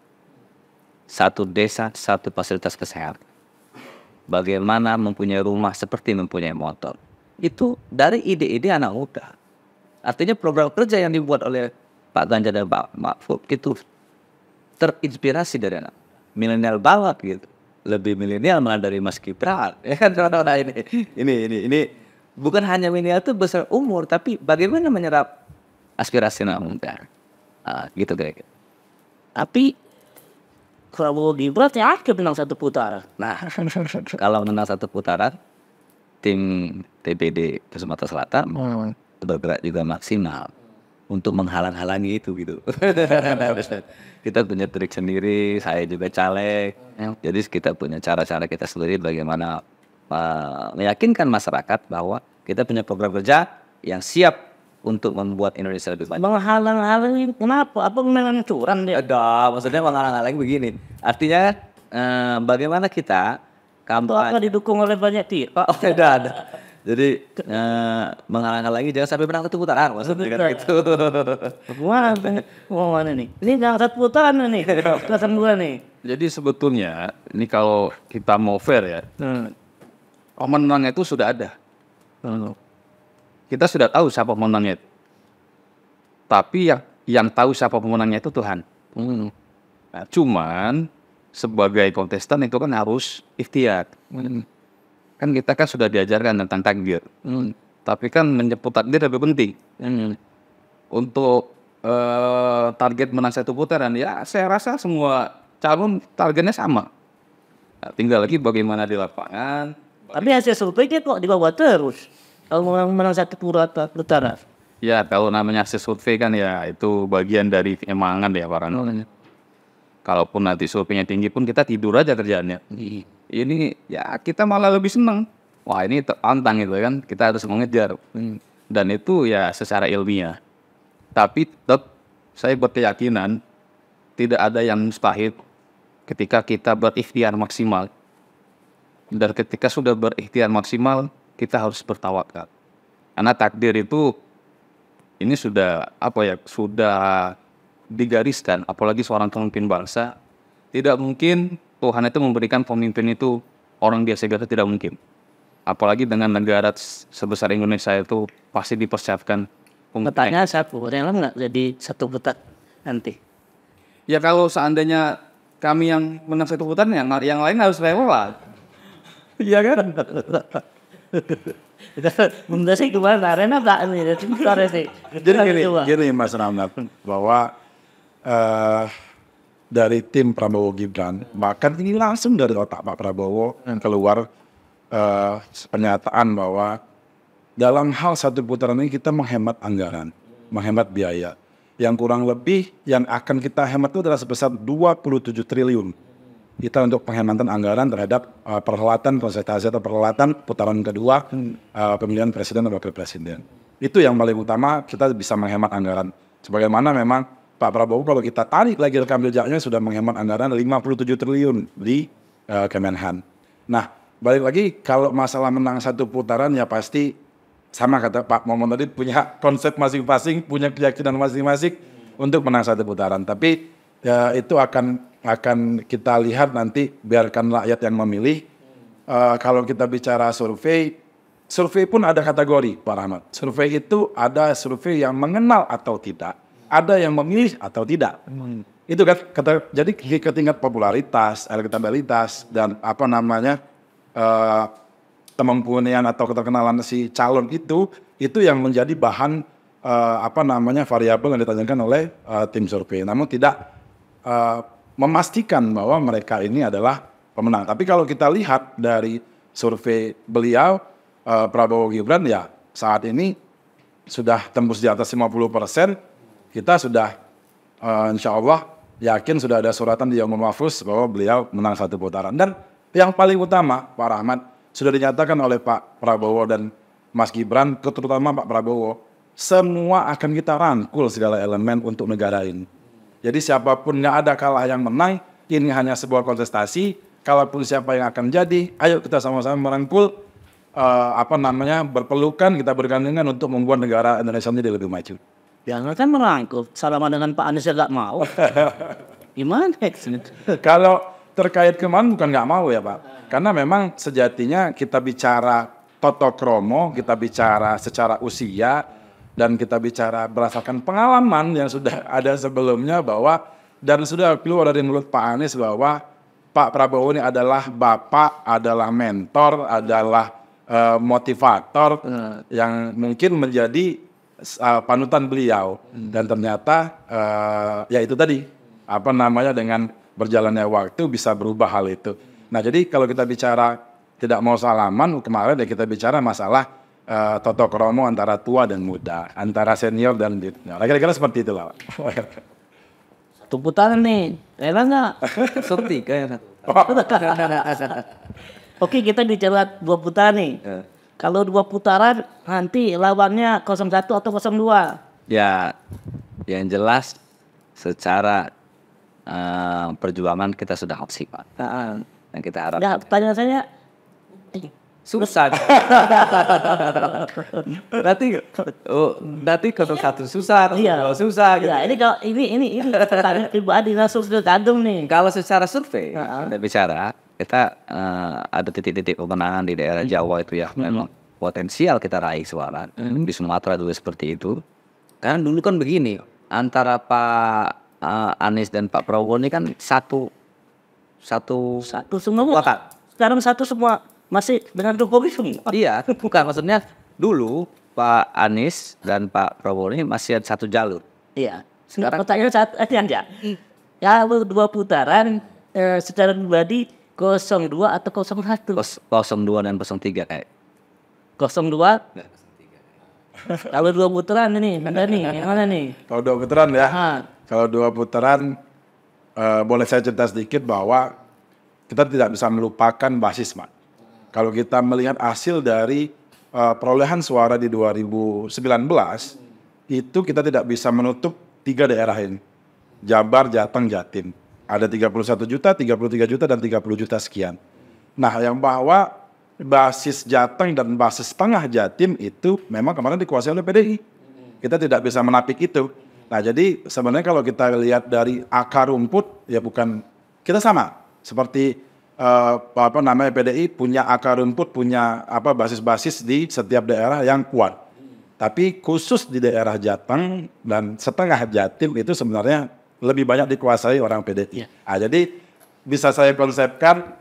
Satu desa, satu fasilitas kesehatan. Bagaimana mempunyai rumah seperti mempunyai motor. Itu dari ide-ide anak muda. Artinya program kerja yang dibuat oleh Pak Ganjar dan Pak Mahfud itu terinspirasi dari anak milenial banget gitu. Lebih milenial malah dari Mas Gibran. Ya kan orang-orang ini bukan hanya milenial itu besar umur, tapi bagaimana menyerap aspirasi anak muda. Gitu kira-kira. Tapi Prabowo Gibran yakin menang satu putaran. Nah, kalau menang satu putaran, tim TPD Sumatera Selatan bergerak juga maksimal untuk menghalang-halangi itu gitu. Kita punya trik sendiri, saya juga caleg. Jadi kita punya cara-cara kita sendiri bagaimana meyakinkan masyarakat bahwa kita punya program kerja yang siap untuk membuat Indonesia lebih baik. Menghalang-halangi kenapa? Apa memang curang dia? Ada, maksudnya menghalang-halangi begini. Artinya bagaimana kita kampanye. Atau didukung oleh banyak pihak. Oh, ada. Jadi menghalang-halangi jangan sampai menang satu putaran, maksudnya kan gitu. Mana nih? Ini jangan satu putaran nih. Kelasan gua nih. Jadi sebetulnya ini kalau kita mau fair ya, pemenangnya itu sudah ada. Kita sudah tahu siapa pemenangnya. Tapi yang tahu siapa pemenangnya itu Tuhan. Nah, cuman sebagai kontestan itu kan harus ikhtiar. Kan kita kan sudah diajarkan tentang takdir. Tapi kan menyebut takdir lebih penting. Untuk target menang satu putaran, ya saya rasa semua calon targetnya sama. Nah, tinggal lagi bagaimana di lapangan. Tapi hasil surveinya kok di bawah terus. Kalau menang satu putaran. Ya kalau namanya hasil survei kan ya itu bagian dari kemenangan ya Pak Rano. Kalaupun nanti surveinya tinggi pun kita tidur aja kerjaannya. Ini ya kita malah lebih senang. Wah ini tantang itu kan, kita harus mengejar. Dan itu ya secara ilmiah. Tapi tetap saya berkeyakinan tidak ada yang mustahil ketika kita berikhtiar maksimal. Dan ketika sudah berikhtiar maksimal, kita harus bertawakal. Karena takdir itu ini sudah sudah digariskan, apalagi seorang pemimpin bangsa. Tidak mungkin Tuhan itu memberikan pemimpin itu orang biasa-biasa, tidak mungkin. Apalagi dengan negara sebesar Indonesia itu pasti dipersiapkan. Pertanyaan satu, rela nggak jadi satu putaran nanti? Ya kalau seandainya kami yang menang satu putaran, yang lain harus rela. Iya kan? Menurut saya gimana? Rena nggak nih? Jadi gini Mas Ramnat, bahwa dari tim Prabowo Gibran, bahkan ini langsung dari otak Pak Prabowo keluar pernyataan bahwa dalam hal satu putaran ini kita menghemat anggaran, menghemat biaya. Yang kurang lebih yang akan kita hemat itu adalah sebesar 27 triliun. Kita untuk penghematan anggaran terhadap perhelatan konsultasi atau perhelatan putaran kedua pemilihan presiden dan wakil presiden. Itu yang paling utama, kita bisa menghemat anggaran. Sebagaimana memang Pak Prabowo kalau kita tarik lagi rekam jejaknya sudah menghemat anggaran 57 triliun di Kemenhan. Nah, balik lagi kalau masalah menang satu putaran ya pasti sama kata Pak Momon tadi, punya konsep masing-masing, punya keyakinan masing-masing untuk menang satu putaran. Tapi ya itu akan kita lihat nanti, biarkan rakyat yang memilih. Kalau kita bicara survei pun ada kategori Pak Rahmat. Survei itu ada survei yang mengenal atau tidak, ada yang memilih atau tidak. Itu kan jadi tingkat popularitas, elektabilitas dan kemampuan atau keterkenalan si calon itu yang menjadi bahan variabel yang ditanyakan oleh tim survei. Namun tidak memastikan bahwa mereka ini adalah pemenang. Tapi kalau kita lihat dari survei beliau, Prabowo Gibran ya saat ini sudah tembus di atas 50%. Kita sudah insya Allah yakin sudah ada suratan di Yaumul Mahfuz bahwa beliau menang satu putaran. Dan yang paling utama Pak Rahmat, sudah dinyatakan oleh Pak Prabowo dan Mas Gibran, terutama Pak Prabowo, semua akan kita rangkul segala elemen untuk negara ini. Jadi siapapun, nggak ada kalah yang menang, ini hanya sebuah kontestasi. Kalaupun siapa yang akan jadi, ayo kita sama-sama merangkul, berpelukan, kita bergandengan untuk membuat negara Indonesia menjadi lebih maju. Jangan kan merangkul, salaman dengan Pak Anies nggak mau. Gimana? Kalau terkait kemana bukan nggak mau ya Pak. Karena memang sejatinya kita bicara toto kromo, kita bicara secara usia, dan kita bicara berdasarkan pengalaman yang sudah ada sebelumnya bahwa, dan sudah keluar dari mulut Pak Anies bahwa Pak Prabowo ini adalah bapak, adalah mentor, adalah motivator yang mungkin menjadi panutan beliau. Dan ternyata ya itu tadi, dengan berjalannya waktu bisa berubah hal itu. Nah jadi kalau kita bicara tidak mau salaman, kemarin ya kita bicara masalah toto kromo antara tua dan muda, antara senior dan junior. Kira-kira seperti itulah. Satu putaran nih, rela nggak? Seperti kayak Oke, kita bicara 2 putaran nih. Kalau 2 putaran nanti lawannya 01 atau 02? Ya, yang jelas secara perjuangan kita sudah maksimal. Yang kita harapkan. Ya, pertanyaan saya Susah. Nanti kalau satu susah, Iya. susah. Gitu. ya ini pertanyaan pribadi langsung ke kandung nih. Kalau secara survei kita bicara, kita ada titik-titik kemenangan di daerah Jawa itu ya memang potensial kita raih suara. Di Sumatera juga seperti itu. Karena dulu kan begini, antara Pak Anies dan Pak Prabowo ini kan satu semua. Sekarang satu semua masih dengan Jokowi semua. iya, bukan maksudnya dulu Pak Anies dan Pak Prabowo ini masih ada satu jalur. Iya. Sekarang pertanyaan saat aja. Ya, 2 putaran secara pribadi 02 atau 01? 02 dan 03 kayak. 02. Kalau 2 putaran ini, mana nih? Yang mana nih? Kalau 2 putaran ya. Ah. Kalau 2 putaran, boleh saya cerita sedikit bahwa kita tidak bisa melupakan basis, Mak. Kalau kita melihat hasil dari perolehan suara di 2019, itu kita tidak bisa menutup 3 daerah ini. Jabar, Jateng, Jatim. Ada 31 juta, 33 juta, dan 30 juta sekian. Nah, yang bahwa basis Jateng dan basis tengah Jatim itu memang kemarin dikuasai oleh PDI. Kita tidak bisa menapik itu. Nah, jadi sebenarnya kalau kita lihat dari akar rumput, ya bukan, kita sama. Seperti PDI punya akar rumput, punya basis-basis di setiap daerah yang kuat. Tapi khusus di daerah Jateng dan setengah Jatim itu sebenarnya lebih banyak dikuasai orang PDI. Nah, jadi bisa saya konsepkan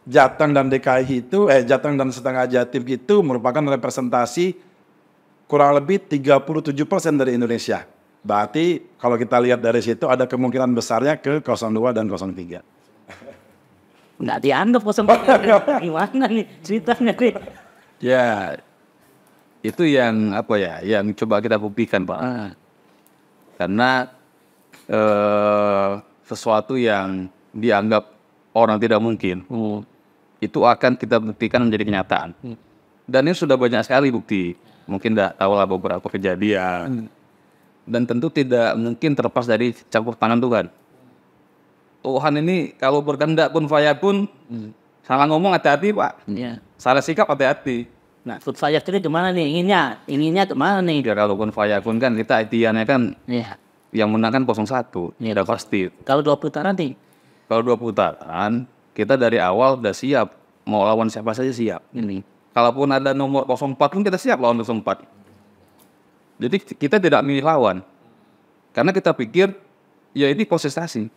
Jateng dan DKI itu, Jateng dan setengah Jatim itu merupakan representasi kurang lebih 37% dari Indonesia. Berarti kalau kita lihat dari situ ada kemungkinan besarnya ke 02 dan 03. Nggak dianggap 04. Gimana nih ceritanya nih? Ya, itu yang yang coba kita buktikan, Pak. Karena sesuatu yang dianggap orang tidak mungkin, itu akan kita buktikan menjadi kenyataan. Dan ini sudah banyak sekali bukti. Mungkin tidak tahu lah beberapa kejadian. Dan tentu tidak mungkin terlepas dari campur tangan Tuhan. Tuhan ini kalau berkehendak kun fayakun, salah ngomong hati-hati, Pak. Iya. Salah sikap hati-hati. Nah, food fire ini kemana nih? Inginnya kemana nih? Ya kalau kun fayakun kan kita idealnya kan Iya. yang menang kan 01. Iya. Udah pasti. Kalau 2 putaran nih? Kalau 2 putaran, kita dari awal udah siap. Mau lawan siapa saja siap. Kalaupun ada nomor 04 pun kita siap lawan 04. Jadi kita tidak milih lawan. Karena kita pikir, ya ini kontestasi.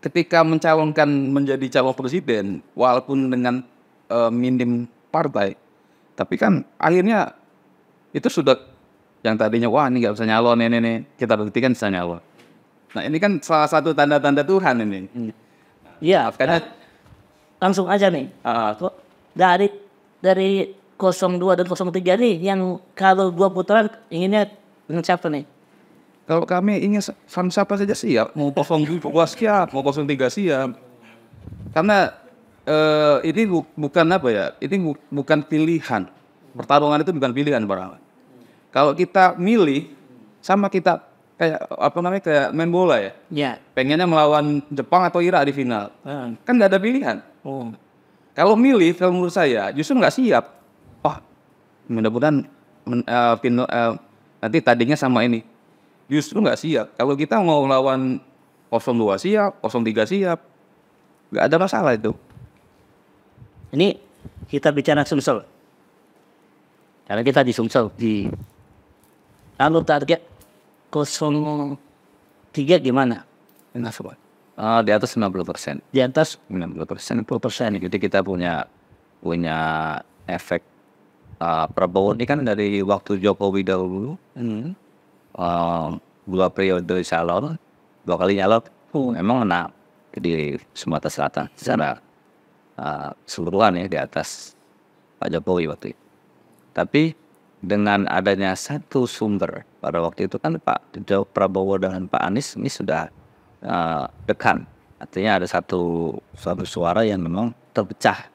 Ketika mencalonkan menjadi calon presiden, walaupun dengan minim partai, tapi kan akhirnya itu sudah, yang tadinya, wah ini nggak bisa nyalon, ini, kita buktikan bisa nyalon. Nah ini kan salah satu tanda-tanda Tuhan ini. Iya, Karena langsung aja nih. Dari 02 dan 03 nih, yang kalau 2 putaran inginnya dengan siapa nih? kalau kami ingin siapa saja siap, mau 02 siap, mau 03 siap. Karena ini bukan ini bukan pilihan. Pertarungan itu bukan pilihan, Pak. Kalau kita milih, sama kita kayak main bola ya. Ya. Pengennya melawan Jepang atau Irak di final. Kan nggak ada pilihan. Kalau milih, kalau menurut saya justru nggak siap. Wah, mudah-mudahan nanti tadinya sama ini. Justru nggak siap. Kalau kita mau melawan 02 siap, 03 siap, nggak ada masalah itu. Ini kita bicara Sumsel. Karena kita di Sumsel. Kalau target 03 gimana? Di atas 90%. Di atas 90%. Jadi kita punya efek Prabowo ini kan dari waktu Jokowi dahulu. 2 periode calon, 2 kali nyalon, memang menang di Sumatera Selatan secara keseluruhan ya di atas Pak Jokowi waktu itu. Tapi dengan adanya satu sumber pada waktu itu kan Pak Prabowo dengan Pak Anies ini sudah dekat. Artinya ada satu suara yang memang terpecah.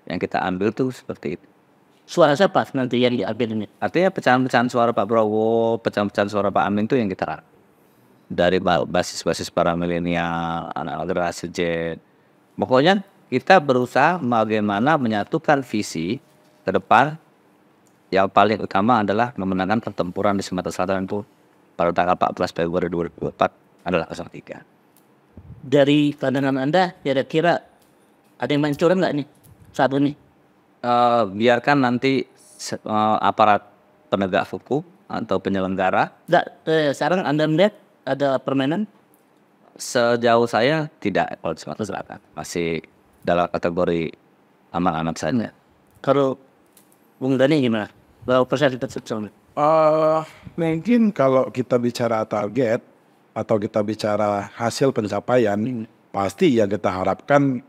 Yang kita ambil tuh seperti itu. suara siapa nanti yang diambil ini? Artinya pecahan-pecahan suara Pak Prabowo, pecahan-pecahan suara Pak Amin itu yang kita dari basis-basis para milenial, anak generasi Z. Pokoknya kita berusaha bagaimana menyatukan visi ke depan. Yang paling utama adalah memenangkan pertempuran di Sumatera Selatan itu pada tanggal 14 Februari 2024 adalah 03. dari pandangan Anda kira-kira ada yang main curang nggak nih saat ini? Biarkan nanti aparat penegak hukum atau penyelenggara. Sekarang Anda melihat ada permainan? Sejauh saya tidak, kalau di Sumatera Selatan masih dalam kategori aman-aman saja. Kalau Bung Dani gimana? Berapa persen kita sukses? Mungkin kalau kita bicara target atau kita bicara hasil pencapaian, pasti yang kita harapkan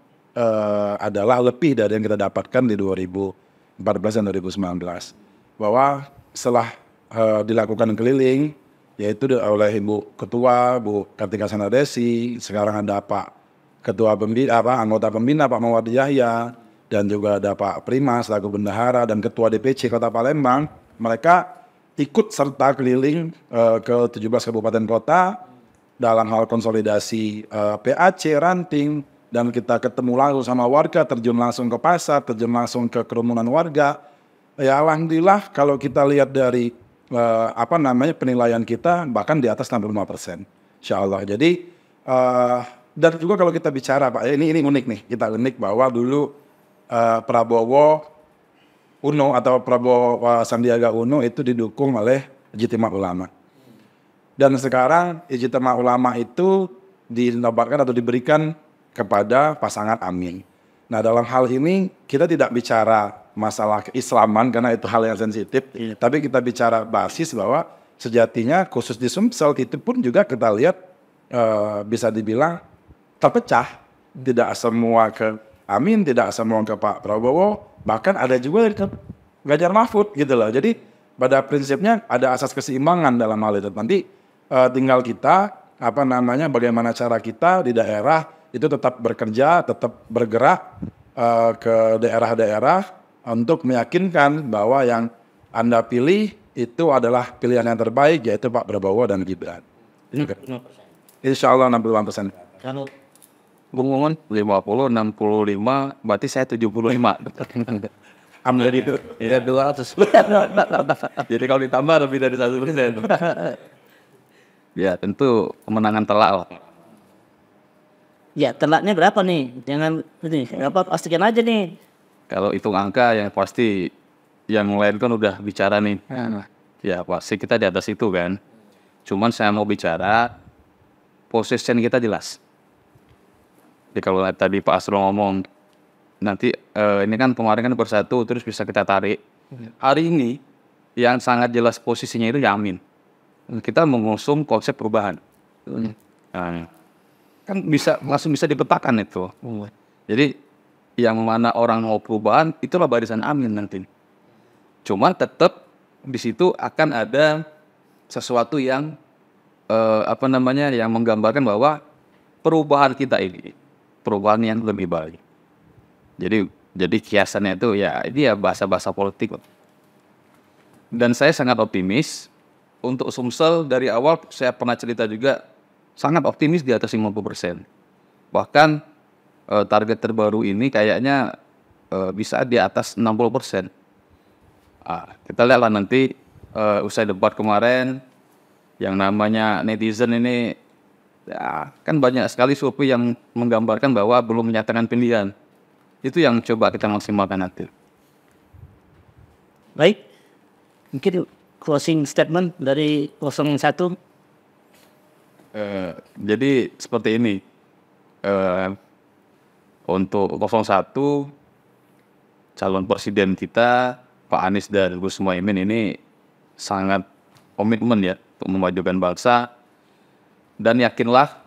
adalah lebih dari yang kita dapatkan di 2014 dan 2019. Bahwa setelah dilakukan keliling, yaitu oleh Ibu Ketua, Bu Kartika Sanadesi, sekarang ada Pak Ketua Pembina, anggota Pembina Pak Mawardi Yahya, dan juga ada Pak Prima selaku bendahara dan Ketua DPC Kota Palembang. Mereka ikut serta keliling ke 17 kabupaten kota dalam hal konsolidasi PAC, ranting, dan kita ketemu langsung sama warga, terjun langsung ke pasar, terjun langsung ke kerumunan warga. Ya alhamdulillah kalau kita lihat dari penilaian kita bahkan di atas 65%, insya Allah. Jadi dan juga kalau kita bicara Pak, ini unik nih, kita unik bahwa dulu Prabowo Uno atau Prabowo Sandiaga Uno itu didukung oleh Ijtima Ulama. Dan sekarang Ijtima Ulama itu dinobatkan atau diberikan kepada pasangan Amin. Nah dalam hal ini kita tidak bicara masalah keislaman karena itu hal yang sensitif, tapi kita bicara basis bahwa sejatinya khusus di Sumsel itu pun juga kita lihat bisa dibilang terpecah, tidak semua ke Amin, tidak semua ke Pak Prabowo, bahkan ada juga dari Ganjar Mahfud gitu loh. Jadi pada prinsipnya ada asas keseimbangan dalam hal itu. Nanti tinggal kita bagaimana cara kita di daerah itu tetap bekerja, tetap bergerak ke daerah-daerah untuk meyakinkan bahwa yang Anda pilih itu adalah pilihan yang terbaik, yaitu Pak Prabowo dan Gibran. Insya Allah 65%. Kalau Bung Mongon 50, 65, berarti saya 75. Ambil itu. Ya 200. Jadi kalau ditambah lebih dari 1%. Ya tentu kemenangan telak lah. ya telaknya berapa nih? Jangan ini, pastikan aja nih. Kalau hitung angka yang pasti yang lain kan udah bicara nih. Ya pasti kita di atas itu kan. Cuman saya mau bicara position kita jelas. Jadi kalau tadi Pak Asro ngomong nanti ini kan kemarin kan bersatu terus bisa kita tarik. Hari ini yang sangat jelas posisinya itu Yamin. Kita mengusung konsep perubahan. Nah, kan langsung bisa dipetakan itu. Jadi yang mana orang mau perubahan itulah barisan Amin nanti. Cuma tetap di situ akan ada sesuatu yang yang menggambarkan bahwa perubahan kita ini perubahan yang lebih baik. Jadi kiasannya itu ya ini ya bahasa-bahasa politik. Dan saya sangat optimis untuk Sumsel dari awal saya pernah cerita juga sangat optimis di atas 50%. Bahkan target terbaru ini kayaknya bisa di atas 60%. Kita lihatlah nanti usai debat kemarin yang namanya netizen ini ya, kan banyak sekali survei yang menggambarkan bahwa belum menyatakan pilihan. Itu yang coba kita maksimalkan nanti. Baik, mungkin closing statement dari 01. Jadi seperti ini. Untuk 01 calon presiden kita Pak Anies dan Gus Muhaimin ini sangat komitmen ya untuk memajukan bangsa, dan yakinlah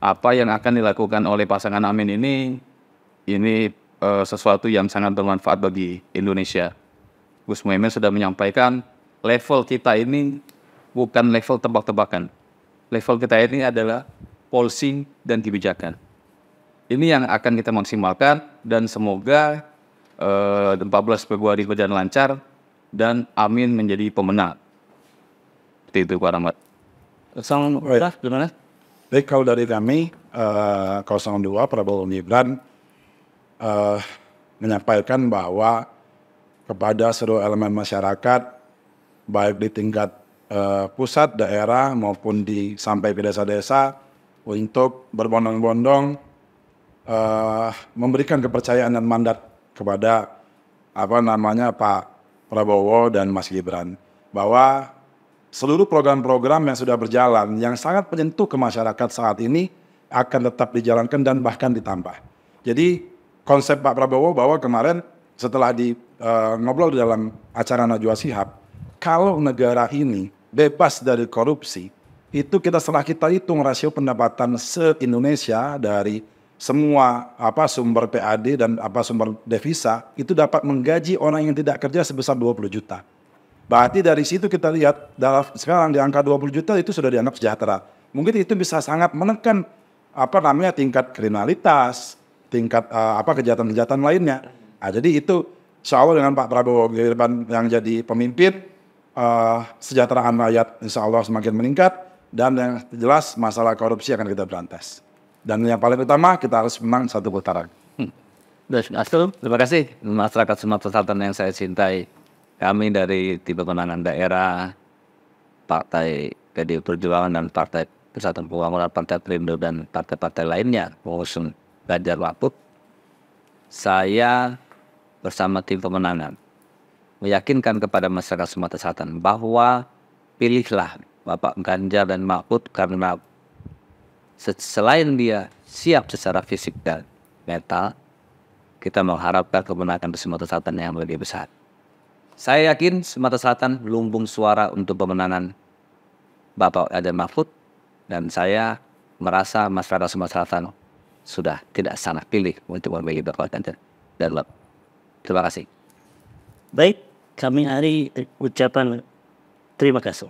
apa yang akan dilakukan oleh pasangan Amin ini sesuatu yang sangat bermanfaat bagi Indonesia. Gus Muhaimin sudah menyampaikan level kita ini bukan level tebak-tebakan. Level kita ini adalah policy dan kebijakan. Ini yang akan kita maksimalkan dan semoga 14 Februari berjalan lancar dan Amin menjadi pemenang. Seperti itu Pak Rahmat. Gimana? Baik, kalau dari kami 02 Prabowo Gibran menyampaikan bahwa kepada seluruh elemen masyarakat baik di tingkat pusat, daerah maupun sampai ke desa-desa untuk berbondong-bondong memberikan kepercayaan dan mandat kepada Pak Prabowo dan Mas Gibran, bahwa seluruh program-program yang sudah berjalan yang sangat menyentuh ke masyarakat saat ini akan tetap dijalankan dan bahkan ditambah. Jadi konsep Pak Prabowo bahwa kemarin setelah ngobrol di dalam acara Najwa Shihab, kalau negara ini bebas dari korupsi, itu setelah kita hitung rasio pendapatan se-Indonesia dari semua sumber PAD dan sumber devisa, itu dapat menggaji orang yang tidak kerja sebesar 20 juta. Berarti dari situ kita lihat sekarang di angka 20 juta itu sudah dianggap sejahtera. Mungkin itu bisa sangat menekan tingkat kriminalitas, tingkat kejahatan-kejahatan lainnya. Nah, jadi itu insya Allah dengan Pak Prabowo yang jadi pemimpin, kesejahteraan rakyat insya Allah semakin meningkat, dan yang jelas masalah korupsi akan kita berantas. Dan yang paling utama kita harus menang 1 putaran. Terima kasih masyarakat Sumatera Selatan yang saya cintai. Kami dari tim pemenangan daerah, Partai PDI Perjuangan dan Partai Persatuan Pembangunan, Partai Perindo dan partai-partai lainnya mengusung Ganjar Mahfud. Saya bersama tim pemenangan meyakinkan kepada masyarakat Sumatera Selatan bahwa pilihlah Bapak Ganjar dan Mahfud karena selain dia siap secara fisik dan mental, kita mengharapkan kemenangan di Sumatera Selatan yang lebih besar. Saya yakin Sumatera Selatan lumbung suara untuk pemenangan Bapak Ganjar Mahfud, dan saya merasa masyarakat Sumatera Selatan sudah tidak salah pilih untuk memilih Bapak Ganjar dan Mahfud. Terima kasih. Baik, kami hari ucapan terima kasih.